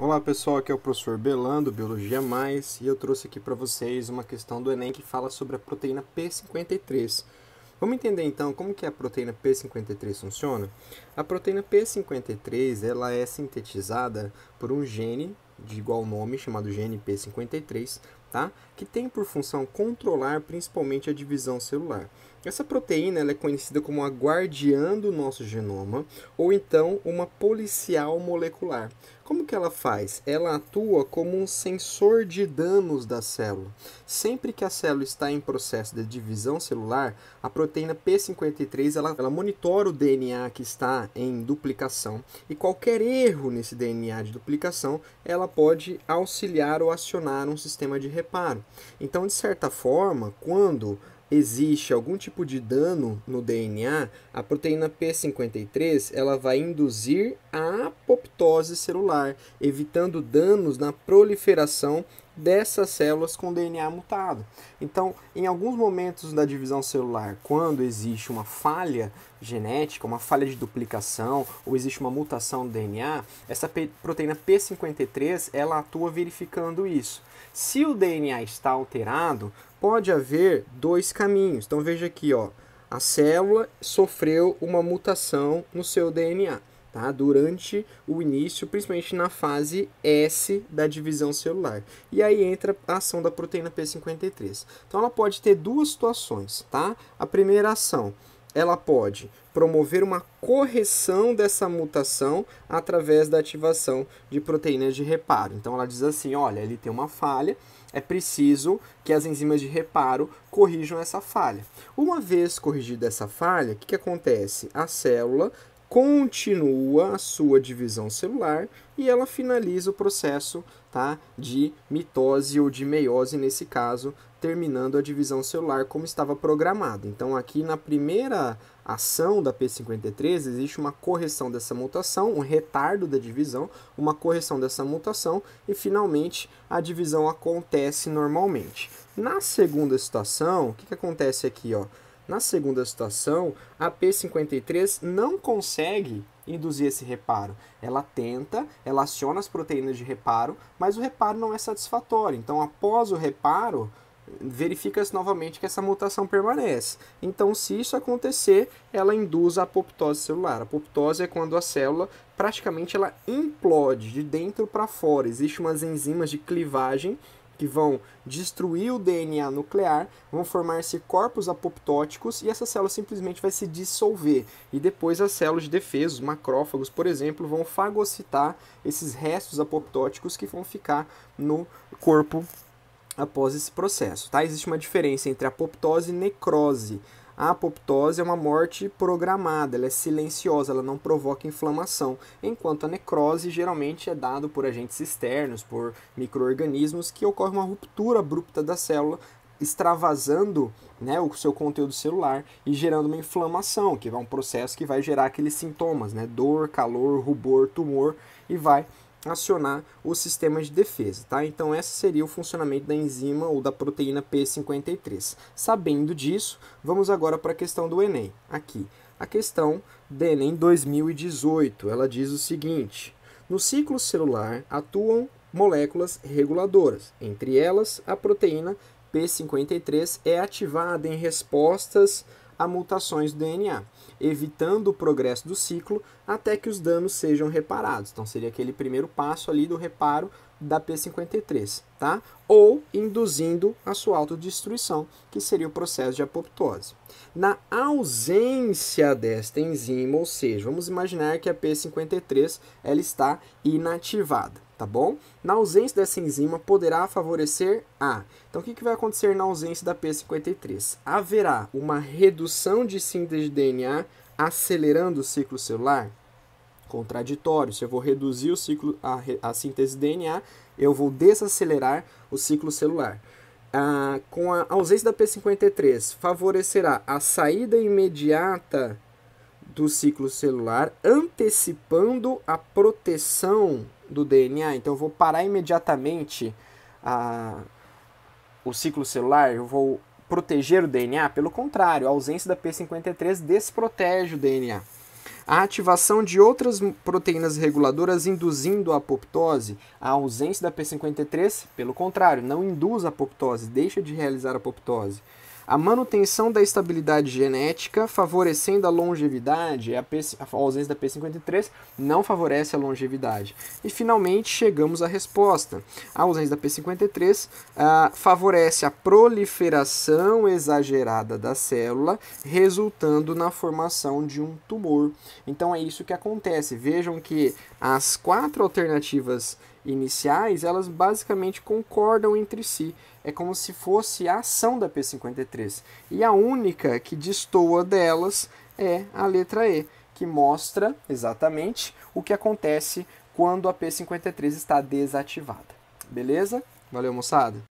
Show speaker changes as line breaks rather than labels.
Olá pessoal, aqui é o professor Belando, Biologia Mais, e eu trouxe aqui para vocês uma questão do Enem que fala sobre a proteína P53. Vamos entender então como que a proteína P53 funciona? A proteína P53 ela é sintetizada por um gene de igual nome, chamado gene P53, tá? Que tem por função controlar principalmente a divisão celular. Essa proteína ela é conhecida como a guardiã do nosso genoma, ou então uma policial molecular. Como que ela faz? Ela atua como um sensor de danos da célula. Sempre que a célula está em processo de divisão celular, a proteína P53 ela monitora o DNA que está em duplicação e qualquer erro nesse DNA de duplicação, ela pode auxiliar ou acionar um sistema de reparo. Então, de certa forma, quando existe algum tipo de dano no DNA, a proteína P53 ela vai induzir a apoptose celular, evitando danos na proliferação dessas células com DNA mutado. Então, em alguns momentos da divisão celular, quando existe uma falha genética, uma falha de duplicação, ou existe uma mutação do DNA, essa proteína P53 ela atua verificando isso. Se o DNA está alterado, pode haver dois caminhos. Então veja aqui, ó, a célula sofreu uma mutação no seu DNA, tá? Durante o início, principalmente na fase S da divisão celular. E aí entra a ação da proteína P53. Então ela pode ter duas situações, tá? A primeira ação, ela pode promover uma correção dessa mutação através da ativação de proteínas de reparo. Então ela diz assim, olha, ele tem uma falha, é preciso que as enzimas de reparo corrijam essa falha. Uma vez corrigida essa falha, o que acontece? A célula continua a sua divisão celular e ela finaliza o processo, tá, de mitose ou de meiose, nesse caso, terminando a divisão celular como estava programado. Então, aqui na primeira ação da P53, existe uma correção dessa mutação, um retardo da divisão, uma correção dessa mutação e, finalmente, a divisão acontece normalmente. Na segunda situação, o que acontece aqui, ó? Na segunda situação, a P53 não consegue induzir esse reparo. Ela tenta, ela aciona as proteínas de reparo, mas o reparo não é satisfatório. Então, após o reparo, verifica-se novamente que essa mutação permanece. Então, se isso acontecer, ela induz a apoptose celular. A apoptose é quando a célula praticamente ela implode de dentro para fora. Existem umas enzimas de clivagem que vão destruir o DNA nuclear, vão formar-se corpos apoptóticos e essa célula simplesmente vai se dissolver. E depois as células de defesa, os macrófagos, por exemplo, vão fagocitar esses restos apoptóticos que vão ficar no corpo após esse processo. Tá? Existe uma diferença entre apoptose e necrose. A apoptose é uma morte programada, ela é silenciosa, ela não provoca inflamação, enquanto a necrose geralmente é dado por agentes externos, por micro-organismos, que ocorre uma ruptura abrupta da célula, extravasando, né, o seu conteúdo celular e gerando uma inflamação, que é um processo que vai gerar aqueles sintomas, né, dor, calor, rubor, tumor, e vai acionar o sistema de defesa, tá? Então esse seria o funcionamento da enzima ou da proteína P53. Sabendo disso, vamos agora para a questão do Enem. Aqui, a questão do Enem 2018, ela diz o seguinte: no ciclo celular atuam moléculas reguladoras, entre elas a proteína P53 é ativada em respostas a mutações do DNA, evitando o progresso do ciclo até que os danos sejam reparados. Então seria aquele primeiro passo ali do reparo da P53, tá? Ou induzindo a sua autodestruição, que seria o processo de apoptose. Na ausência desta enzima, ou seja, vamos imaginar que a P53 ela está inativada, tá bom? Na ausência dessa enzima, poderá favorecer a... Então, o que vai acontecer na ausência da P53? Haverá uma redução de síntese de DNA, acelerando o ciclo celular? Contraditório. Se eu vou reduzir o ciclo, a síntese de DNA, eu vou desacelerar o ciclo celular. Com a ausência da P53, favorecerá a saída imediata do ciclo celular, antecipando a proteção do DNA. Então, eu vou parar imediatamente o ciclo celular, eu vou proteger o DNA. Pelo contrário, a ausência da P53 desprotege o DNA. A ativação de outras proteínas reguladoras induzindo a apoptose. A ausência da P53, pelo contrário, não induz a apoptose, deixa de realizar a apoptose. A manutenção da estabilidade genética, favorecendo a longevidade. A ausência da P53 não favorece a longevidade. E, finalmente, chegamos à resposta. A ausência da P53 favorece a proliferação exagerada da célula, resultando na formação de um tumor. Então, é isso que acontece. Vejam que as 4 alternativas iniciais, elas basicamente concordam entre si. É como se fosse a ação da P53. E a única que destoa delas é a letra E, que mostra exatamente o que acontece quando a P53 está desativada. Beleza? Valeu, moçada!